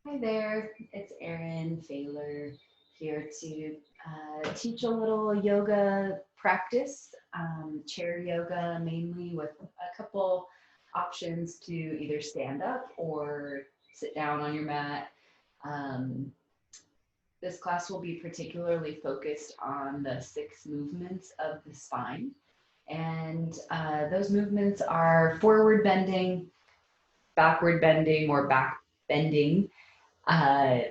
Hi there, it's Erin Pfahler here to teach a little yoga practice, chair yoga mainly, with a couple options to either stand up or sit down on your mat. Um, this class will be particularly focused on the 6 movements of the spine. And those movements are forward bending, backward bending, or back bending,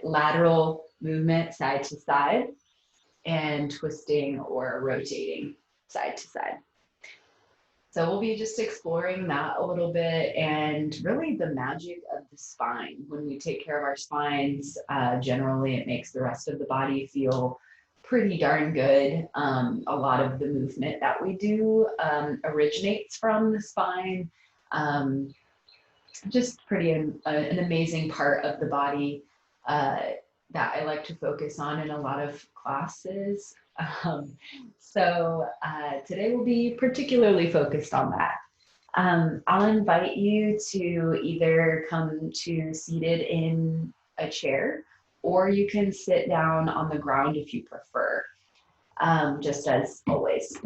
lateral movement side to side, and twisting or rotating side to side. So we'll be just exploring that a little bit and really the magic of the spine. When we take care of our spines, generally it makes the rest of the body feel pretty darn good. A lot of the movement that we do originates from the spine. Um, just pretty an amazing part of the body uh, that I like to focus on in a lot of classes. So today we'll be particularly focused on that. I'll invite you to either come to seated in a chair, or you can sit down on the ground if you prefer, just as always.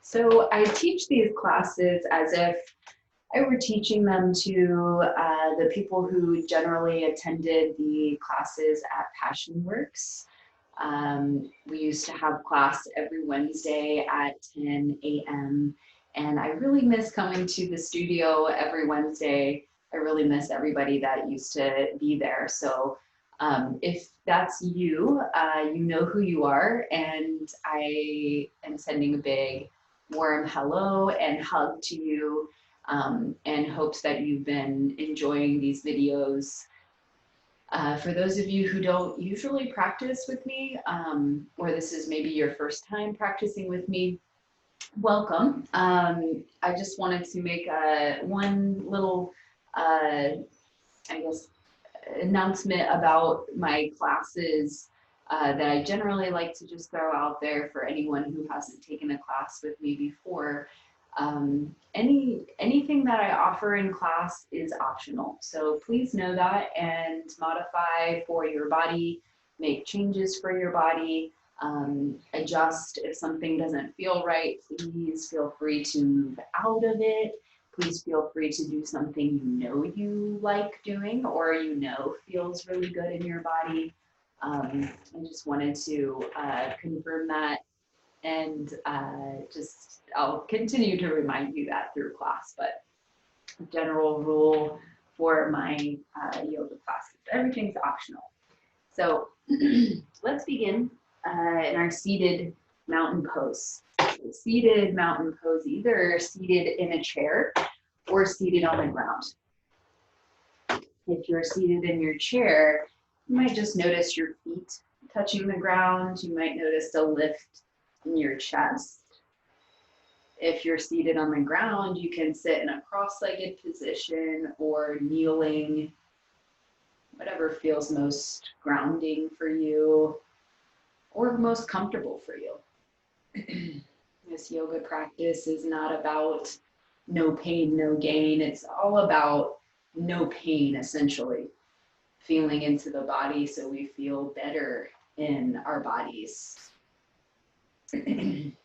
So I teach these classes as if I were teaching them to the people who generally attended the classes at Passion Works. We used to have class every Wednesday at 10 a.m. And I really miss coming to the studio every Wednesday. I really miss everybody that used to be there. So if that's you, you know who you are. And I am sending a big warm hello and hug to you, and hopes that you've been enjoying these videos. For those of you who don't usually practice with me, or this is maybe your first time practicing with me, welcome. I just wanted to make one little, I guess, announcement about my classes that I generally like to just throw out there for anyone who hasn't taken a class with me before. Anything that I offer in class is optional. So please know that and modify for your body, make changes for your body, adjust if something doesn't feel right. Please feel free to move out of it. Please feel free to do something you know you like doing or you know feels really good in your body. I just wanted to confirm that, and just I'll continue to remind you that through class, but general rule for my yoga classes, everything's optional. So let's begin in our seated mountain pose. So seated mountain pose, either seated in a chair or seated on the ground. If you're seated in your chair, you might just notice your feet touching the ground. You might notice a lift in your chest. If you're seated on the ground, you can sit in a cross-legged position or kneeling, whatever feels most grounding for you or most comfortable for you. This yoga practice is not about no pain, no gain. It's all about no pain, essentially. Feeling into the body so we feel better in our bodies. Let's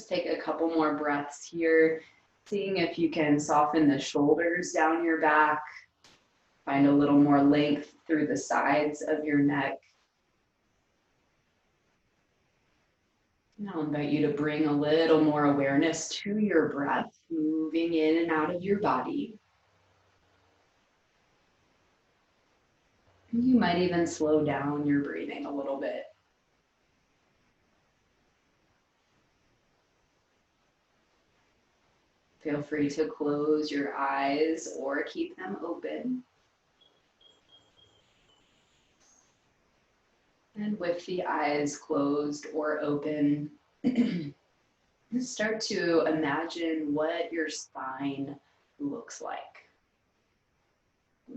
take a couple more breaths here, seeing if you can soften the shoulders down your back, find a little more length through the sides of your neck. And I'll invite you to bring a little more awareness to your breath, moving in and out of your body. You might even slow down your breathing a little bit. Feel free to close your eyes or keep them open. And with the eyes closed or open, start to imagine what your spine looks like.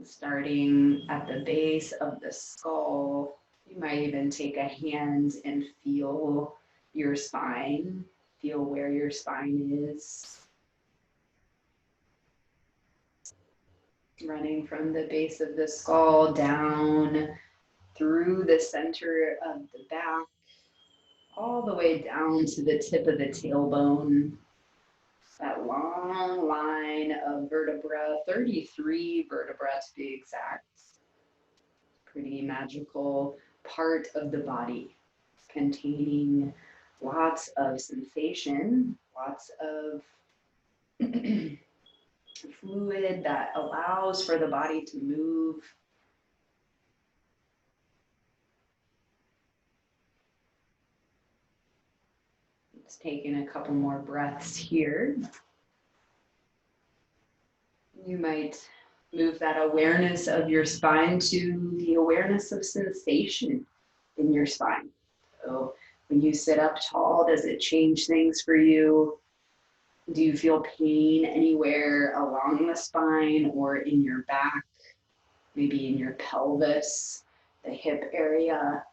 Starting at the base of the skull, you might even take a hand and feel your spine, feel where your spine is. running from the base of the skull down through the center of the back, all the way down to the tip of the tailbone. That long line of vertebra, 33 vertebra to be exact. Pretty magical part of the body, containing lots of sensation, lots of fluid that allows for the body to move. Just taking a couple more breaths here. You might move that awareness of your spine to the awareness of sensation in your spine. So when you sit up tall, does it change things for you? Do you feel pain anywhere along the spine or in your back, maybe in your pelvis, the hip area?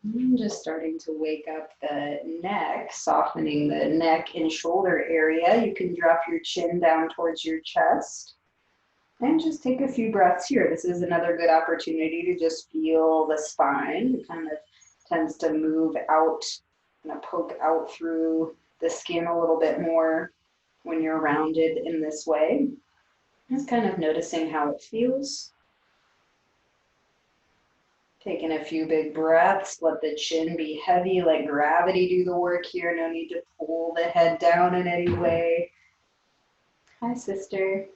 I'm just starting to wake up the neck, softening the neck and shoulder area. You can drop your chin down towards your chest and just take a few breaths here. This is another good opportunity to just feel the spine. It kind of tends to move out, poke out through the skin a little bit more when you're rounded in this way. Just kind of noticing how it feels. Taking a few big breaths, let the chin be heavy, let gravity do the work here. No need to pull the head down in any way. Hi, sister.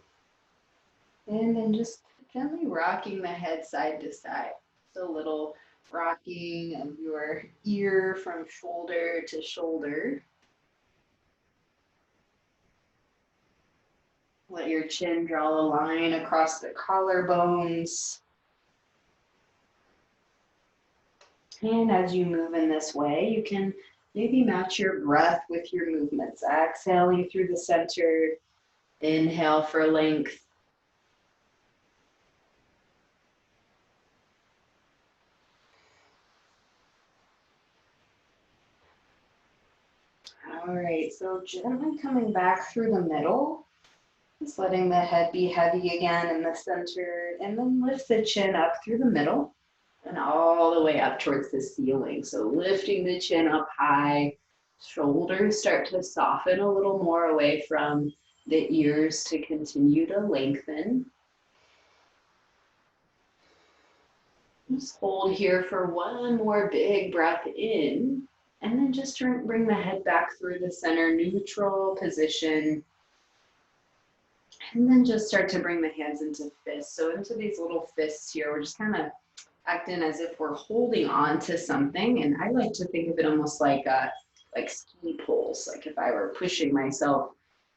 And then just gently rocking the head side to side. So a little rocking of your ear from shoulder to shoulder. Let your chin draw a line across the collarbones. And as you move in this way, you can maybe match your breath with your movements. Exhaling through the center, inhale for length. All right, so gently coming back through the middle, just letting the head be heavy again in the center, and then lift the chin up through the middle and all the way up towards the ceiling. So lifting the chin up high, shoulders start to soften a little more away from the ears to continue to lengthen. Just hold here for one more big breath in, and then just bring the head back through the center, neutral position. And then just start to bring the hands into fists. So into these little fists here, we're just kind of acting as if we're holding on to something. And I like to think of it almost like ski poles. Like if I were pushing myself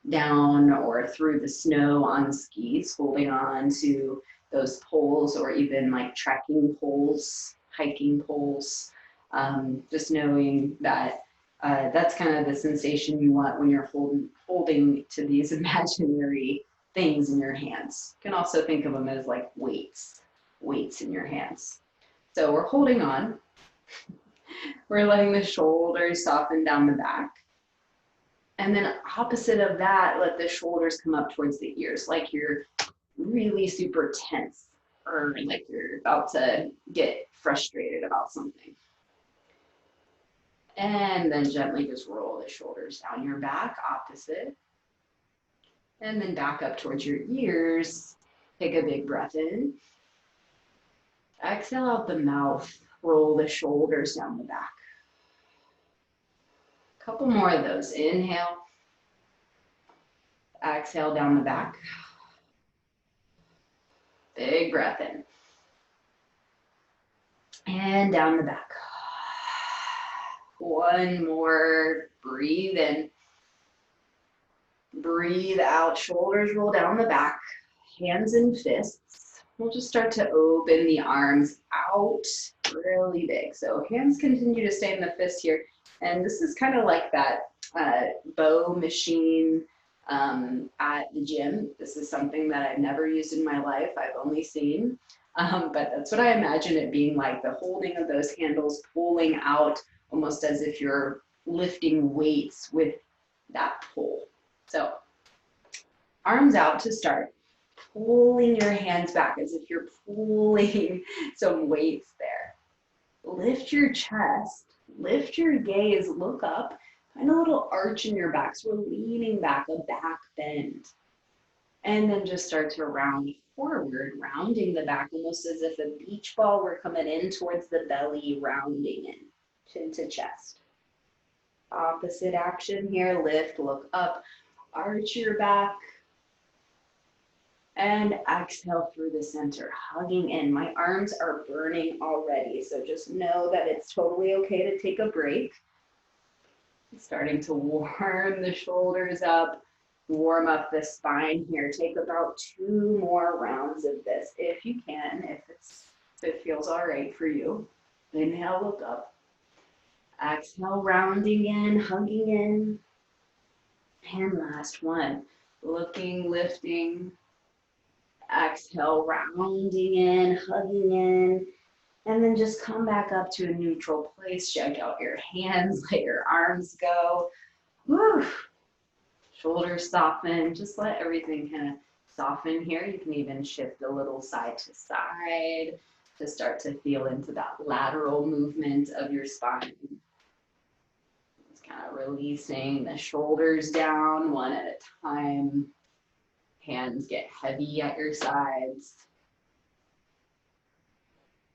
down or through the snow on skis, holding on to those poles, or even like trekking poles, hiking poles. Just knowing that that's kind of the sensation you want when you're holding to these imaginary things in your hands. You can also think of them as like weights in your hands. So we're holding on. We're letting the shoulders soften down the back. And then opposite of that, let the shoulders come up towards the ears, like you're really super tense, or like you're about to get frustrated about something. And then gently just roll the shoulders down your back, opposite. And then back up towards your ears. Take a big breath in. Exhale out the mouth, roll the shoulders down the back. A couple more of those. Inhale. Exhale down the back. Big breath in. And down the back. One more. Breathe in. Breathe out. Shoulders roll down the back. Hands and fists. We'll just start to open the arms out really big. So hands continue to stay in the fists here. And this is kind of like that bow machine at the gym. This is something that I've never used in my life. I've only seen, but that's what I imagine it being like, the holding of those handles, pulling out almost as if you're lifting weights with that pull. So arms out to start, pulling your hands back as if you're pulling some weights there. Lift your chest, lift your gaze, look up, find a little arch in your back. So we're leaning back, a back bend. And then just start to round forward, rounding the back almost as if a beach ball were coming in towards the belly, rounding in, chin to chest. Opposite action here, lift, look up, arch your back, and exhale through the center, hugging in. My arms are burning already, so just know that it's totally okay to take a break. Starting to warm the shoulders up, warm up the spine here. Take about 2 more rounds of this if you can, if it feels all right for you. Inhale, look up. Exhale, rounding in, hugging in. And last one, looking, lifting. Exhale, rounding in, hugging in. And then just come back up to a neutral place. Check out your hands, let your arms go. Woo. Shoulders soften. Just let everything kind of soften here. You can even shift a little side to side to start to feel into that lateral movement of your spine. Just kind of releasing the shoulders down one at a time. Hands get heavy at your sides.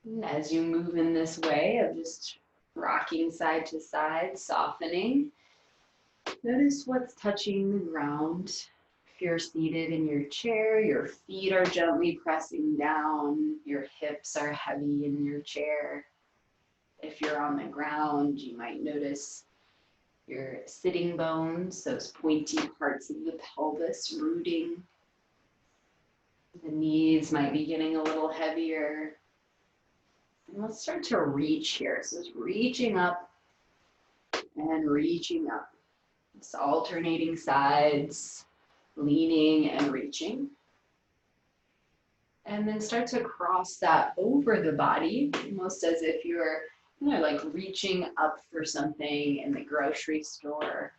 And as you move in this way of just rocking side to side, softening, notice what's touching the ground. If you're seated in your chair, your feet are gently pressing down, your hips are heavy in your chair. If you're on the ground, you might notice your sitting bones, those pointy parts of the pelvis rooting. The knees might be getting a little heavier. And let's start to reach here. So it's reaching up and reaching up. It's alternating sides, leaning and reaching. And then start to cross that over the body, almost as if you're like reaching up for something in the grocery store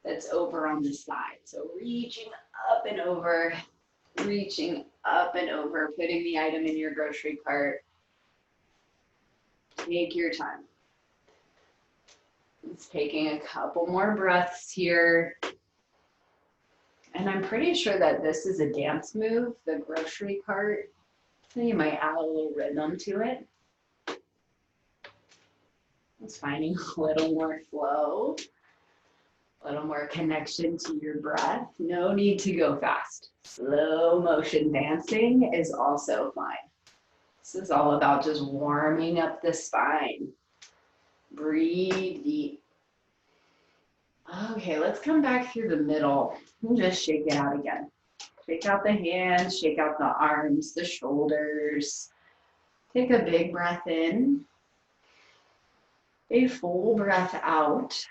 that's over on the side. So reaching up and over, reaching up and over, putting the item in your grocery cart. Take your time. It's taking a couple more breaths here. And I'm pretty sure that this is a dance move, the grocery cart. So you might add a little rhythm to it. It's finding a little more flow, a little more connection to your breath. No need to go fast. Slow motion dancing is also fine. This is all about just warming up the spine. Breathe deep. Okay, let's come back through the middle and just shake it out again. Shake out the hands, shake out the arms, the shoulders. Take a big breath in, a full breath out,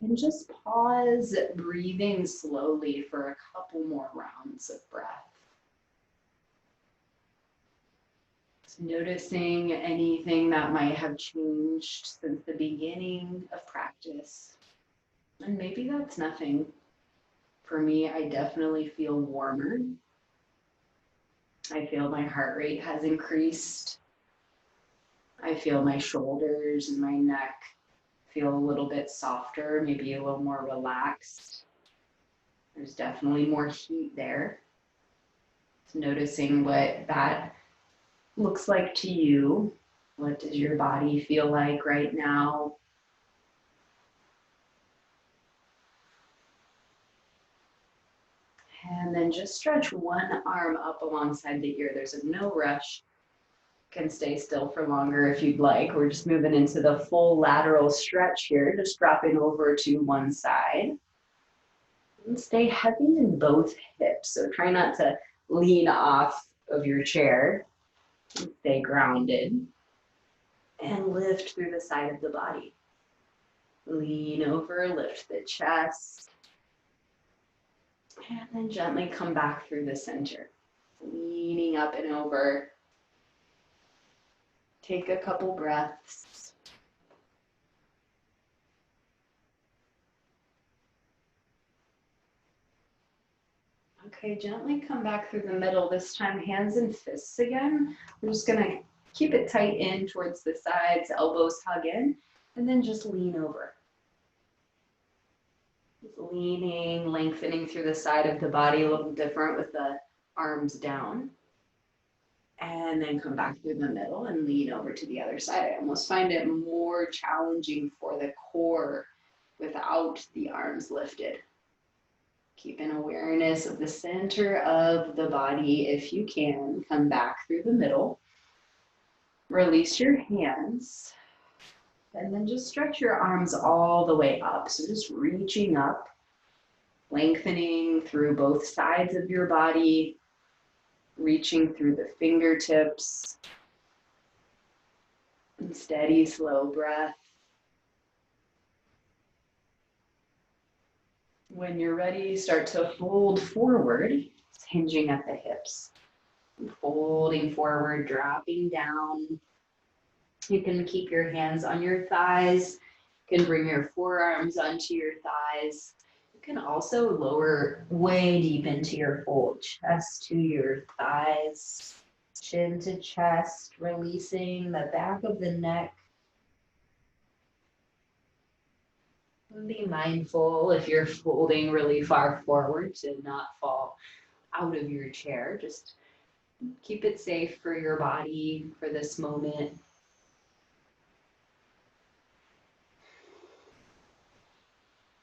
and just pause, breathing slowly for a couple more rounds of breath. Noticing anything that might have changed since the beginning of practice. And maybe that's nothing. For me, I definitely feel warmer. I feel my heart rate has increased. I feel my shoulders and my neck feel a little bit softer, maybe a little more relaxed. There's definitely more heat there. So noticing what that looks like to you. What does your body feel like right now? And then just stretch one arm up alongside the ear. There's no rush. You can stay still for longer if you'd like. We're just moving into the full lateral stretch here, just dropping over to one side. And stay heavy in both hips. So try not to lean off of your chair. Stay grounded. And lift through the side of the body. Lean over, lift the chest. And then gently come back through the center, leaning up and over. Take a couple breaths. Okay, gently come back through the middle. This time, hands and fists again. We're just gonna keep it tight in towards the sides, elbows hug in, and then just lean over. Just leaning, lengthening through the side of the body, a little different with the arms down. And then come back through the middle and lean over to the other side. I almost find it more challenging for the core without the arms lifted. Keep an awareness of the center of the body. If you can, come back through the middle. Release your hands. And then just stretch your arms all the way up. So just reaching up, lengthening through both sides of your body, reaching through the fingertips. And steady, slow breath. When you're ready, start to fold forward, hinging at the hips. Folding forward, dropping down. You can keep your hands on your thighs. You can bring your forearms onto your thighs. You can also lower way deep into your fold, chest to your thighs, chin to chest, releasing the back of the neck. Be mindful if you're folding really far forward to not fall out of your chair. Just keep it safe for your body for this moment.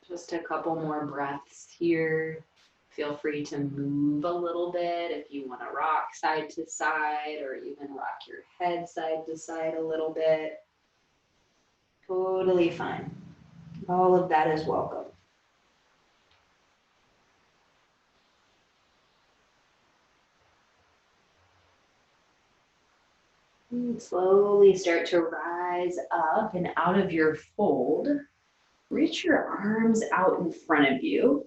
Just a couple more breaths here. Feel free to move a little bit if you want to rock side to side or even rock your head side to side a little bit. Totally fine. All of that is welcome. And slowly start to rise up and out of your fold. Reach your arms out in front of you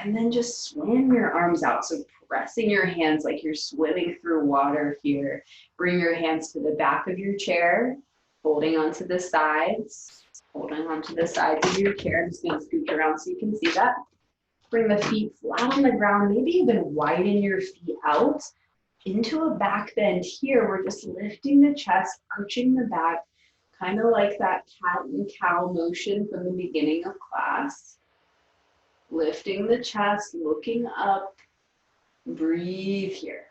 and then just swim your arms out. So pressing your hands like you're swimming through water here. Bring your hands to the back of your chair, holding onto the sides, holding onto the sides of your chair. I'm just going to scoot around so you can see that. Bring the feet flat on the ground, maybe even widen your feet out into a back bend here. We're just lifting the chest, arching the back, kind of like that cat and cow motion from the beginning of class. Lifting the chest, looking up, breathe here.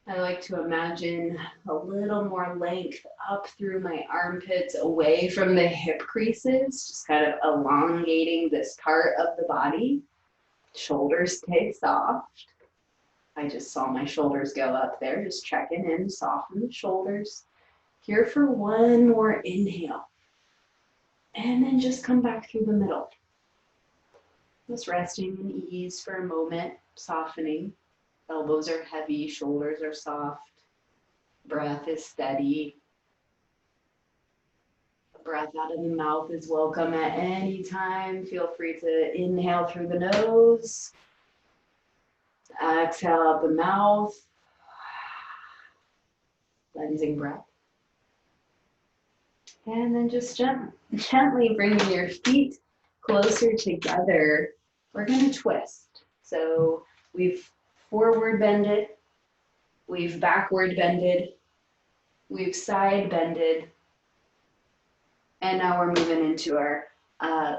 I like to imagine a little more length up through my armpits, away from the hip creases, just kind of elongating this part of the body. Shoulders stay soft. I just saw my shoulders go up there, just checking in, soften the shoulders. Here for one more inhale. And then just come back through the middle. Just resting in ease for a moment, softening. Elbows are heavy, shoulders are soft. Breath is steady. Breath out of the mouth is welcome at any time. Feel free to inhale through the nose. Exhale out the mouth. Cleansing breath. And then just gently bringing your feet closer together. We're going to twist. So we've forward bended, we've backward bended, we've side bended, and now we're moving into our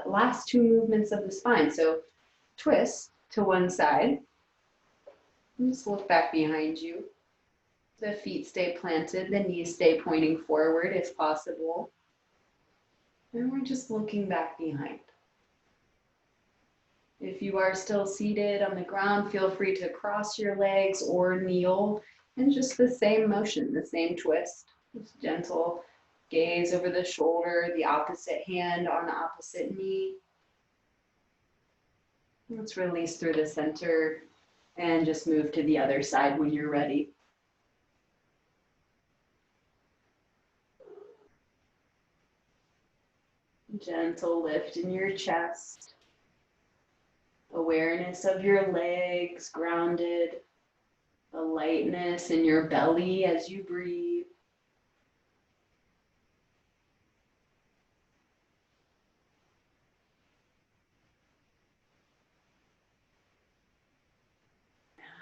last two movements of the spine. So twist to one side. And just look back behind you. The feet stay planted, the knees stay pointing forward if possible. And we're just looking back behind. If you are still seated on the ground, feel free to cross your legs or kneel. And just the same motion, the same twist. Just gentle gaze over the shoulder, the opposite hand on the opposite knee. Let's release through the center and just move to the other side when you're ready. Gentle lift in your chest. Awareness of your legs grounded, a lightness in your belly as you breathe.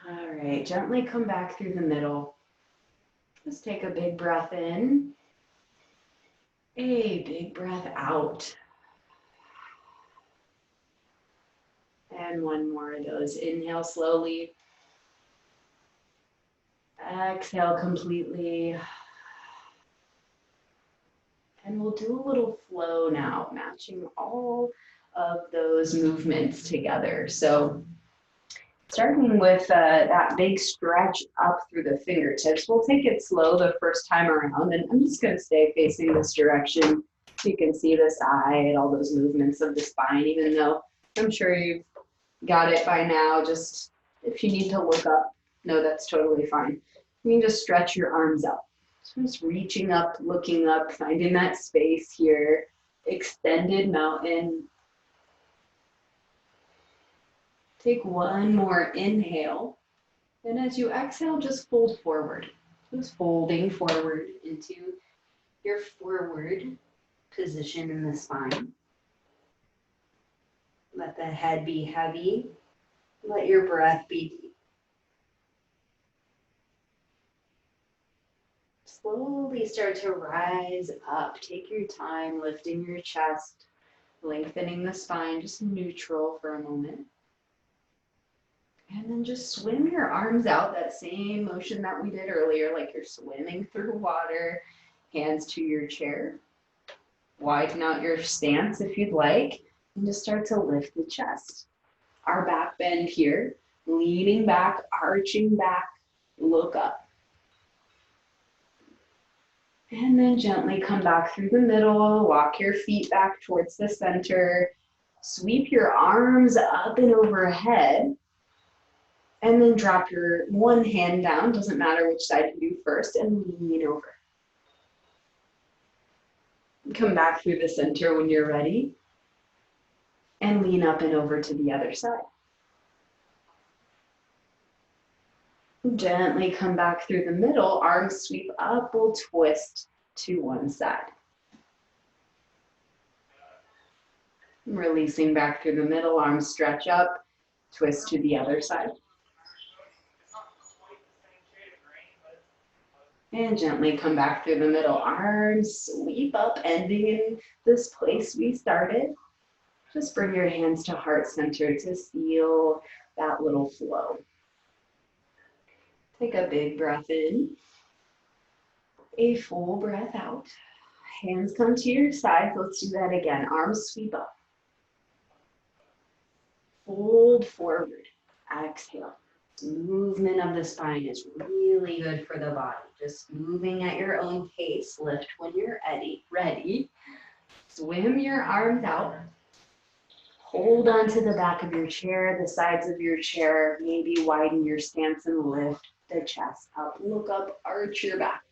All right, gently come back through the middle. Just take a big breath in, a big breath out. And one more of those. Inhale slowly. Exhale completely. And we'll do a little flow now, matching all of those movements together. So starting with that big stretch up through the fingertips, we'll take it slow the first time around. And I'm just going to stay facing this direction so you can see the side, all those movements of the spine, even though I'm sure you've got it by now. Just if you need to look up, no, that's totally fine. You can just stretch your arms out. So just reaching up, looking up, finding that space here. Extended mountain. Take one more inhale. And as you exhale, just fold forward. Just folding forward into your forward position in the spine. Let the head be heavy. Let your breath be deep. Slowly start to rise up. Take your time lifting your chest, lengthening the spine, just neutral for a moment. And then just swim your arms out, that same motion that we did earlier, like you're swimming through water, hands to your chair. Widen out your stance if you'd like, and just start to lift the chest. Our back bend here, leaning back, arching back, look up. And then gently come back through the middle, walk your feet back towards the center, sweep your arms up and overhead, and then drop your one hand down, doesn't matter which side you do first, and lean over. Come back through the center when you're ready, and lean up and over to the other side. Gently come back through the middle, arms sweep up, we'll twist to one side. Releasing back through the middle, arms stretch up, twist to the other side. And gently come back through the middle, arms sweep up, ending in this place we started. Just bring your hands to heart center to feel that little flow. Take a big breath in, a full breath out. Hands come to your sides. Let's do that again. Arms sweep up. Fold forward. Exhale. Movement of the spine is really good for the body. Just moving at your own pace. Lift when you're ready. Swim your arms out. Hold onto the back of your chair, the sides of your chair. Maybe widen your stance and lift the chest up. Look up, arch your back.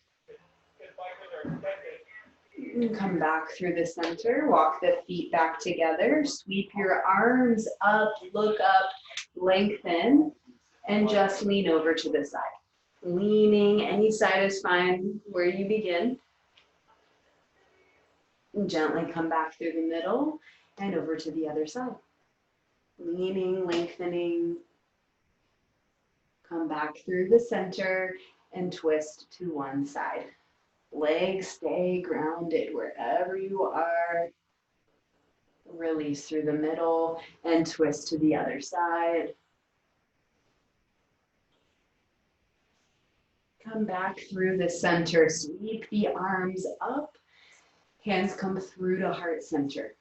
And come back through the center. Walk the feet back together. Sweep your arms up, look up, lengthen, and just lean over to the side. Leaning, any side is fine where you begin. And gently come back through the middle and over to the other side. Leaning, lengthening. Come back through the center and twist to one side. Legs stay grounded wherever you are. Release through the middle and twist to the other side. Come back through the center. Sweep the arms up. Hands come through to heart center.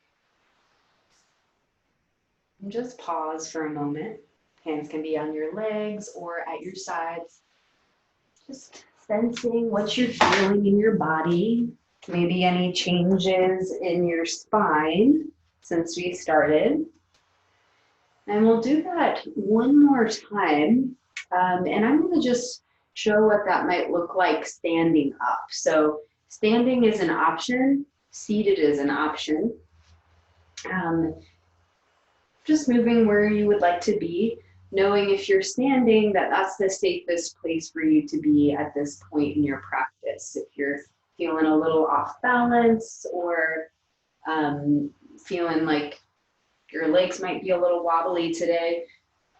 And just pause for a moment. Hands can be on your legs or at your sides. Just sensing what you're feeling in your body. Maybe any changes in your spine since we started. And we'll do that one more time. And I'm going to just show what that might look like standing up. So standing is an option. Seated is an option. Just moving where you would like to be, knowing if you're standing that that's the safest place for you to be at this point in your practice. If you're feeling a little off balance or feeling like your legs might be a little wobbly today,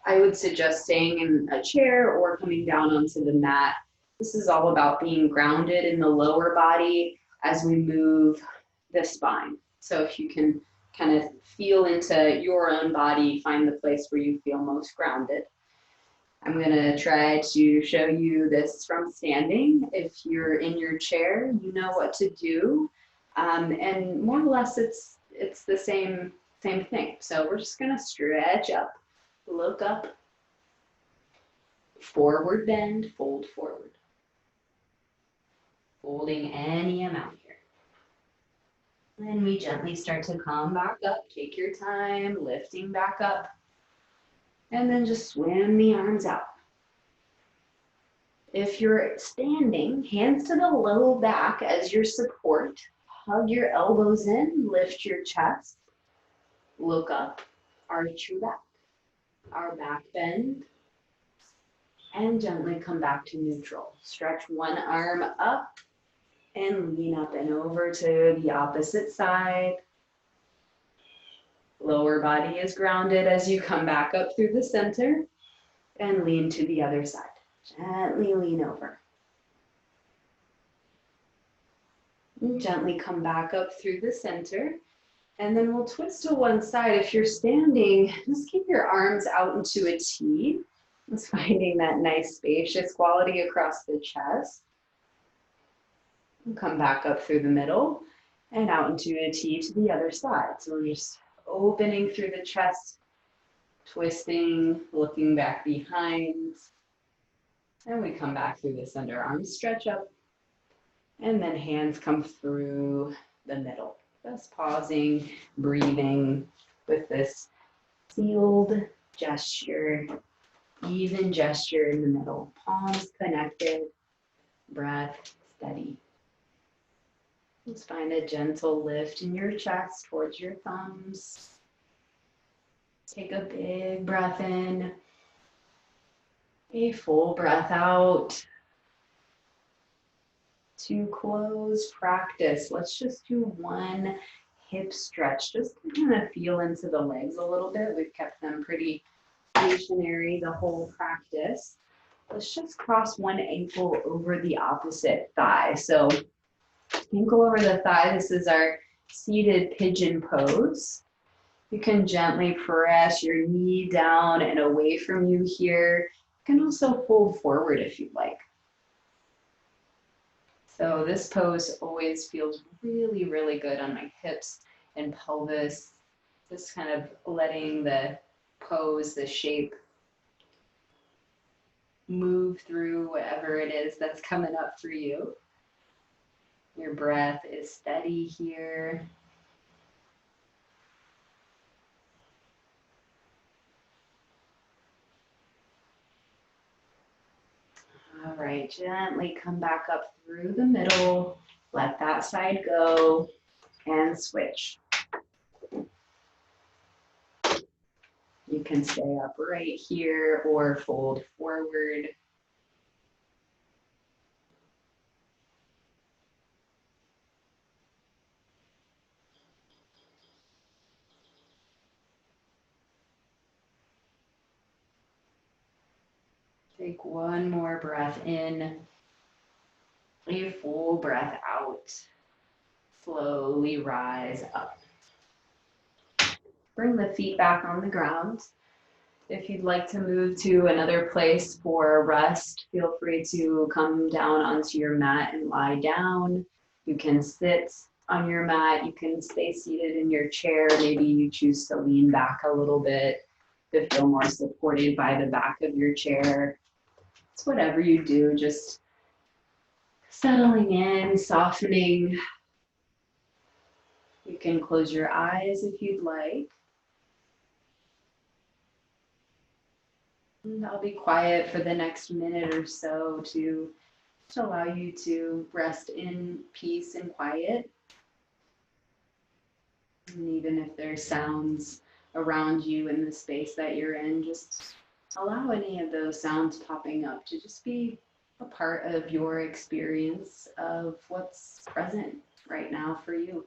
I would suggest staying in a chair or coming down onto the mat. This is all about being grounded in the lower body as we move the spine. So if you can kind of feel into your own body, find the place where you feel most grounded. I'm gonna try to show you this from standing. If you're in your chair, you know what to do. And more or less it's the same thing. So we're just gonna stretch up, look up, forward bend, fold forward. Folding any amount here. Then we gently start to come back up. Take your time, lifting back up. And then just swim the arms out. If you're standing, hands to the low back as your support. Hug your elbows in, lift your chest. Look up, arch your back. Our back bend. And gently come back to neutral. Stretch one arm up and lean up and over to the opposite side. Lower body is grounded as you come back up through the center and lean to the other side. Gently lean over. And gently come back up through the center. And then we'll twist to one side. If you're standing, just keep your arms out into a T. Just finding that nice spacious quality across the chest. And come back up through the middle and out into a T to the other side. So we're just opening through the chest, twisting, looking back behind. And we come back through this underarm, stretch up. And then hands come through the middle. Just pausing, breathing with this sealed gesture, even gesture in the middle. Palms connected, breath steady. Just find a gentle lift in your chest towards your thumbs. Take a big breath in, a full breath out. To close practice, let's just do one hip stretch, just to kind of feel into the legs a little bit. We've kept them pretty stationary the whole practice. Let's just cross one ankle over the opposite thigh. So ankle over the thigh, this is our seated pigeon pose. You can gently press your knee down and away from you here. You can also fold forward if you'd like. So this pose always feels really, really good on my hips and pelvis. Just kind of letting the pose, the shape, move through whatever it is that's coming up for you. Your breath is steady here. All right, gently come back up through the middle. Let that side go and switch. You can stay upright here or fold forward. Take one more breath in, a full breath out. Slowly rise up. Bring the feet back on the ground. If you'd like to move to another place for rest, feel free to come down onto your mat and lie down. You can sit on your mat. You can stay seated in your chair. Maybe you choose to lean back a little bit to feel more supported by the back of your chair. It's whatever you do, just settling in, softening. You can close your eyes if you'd like. And I'll be quiet for the next minute or so to allow you to rest in peace and quiet. And even if there's sounds around you in the space that you're in. Just allow any of those sounds popping up to just be a part of your experience of what's present right now for you.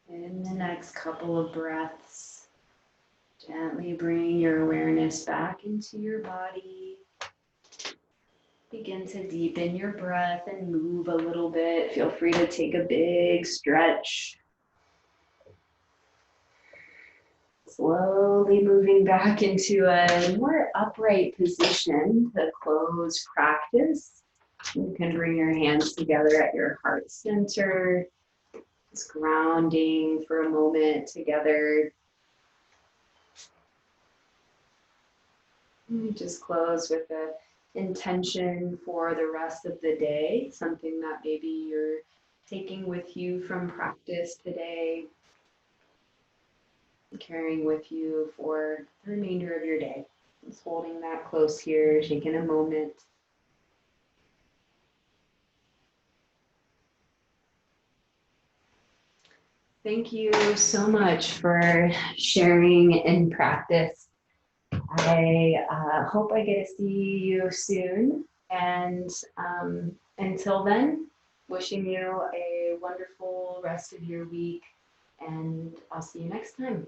In the next couple of breaths, gently bring your awareness back into your body. Begin to deepen your breath and move a little bit. Feel free to take a big stretch. Slowly moving back into a more upright position to close practice. You can bring your hands together at your heart center. Just grounding for a moment together. And just close with an intention for the rest of the day, something that maybe you're taking with you from practice today, carrying with you for the remainder of your day. Just holding that close here, taking a moment. Thank you so much for sharing in practice. I hope I get to see you soon. And until then, wishing you a wonderful rest of your week. And I'll see you next time.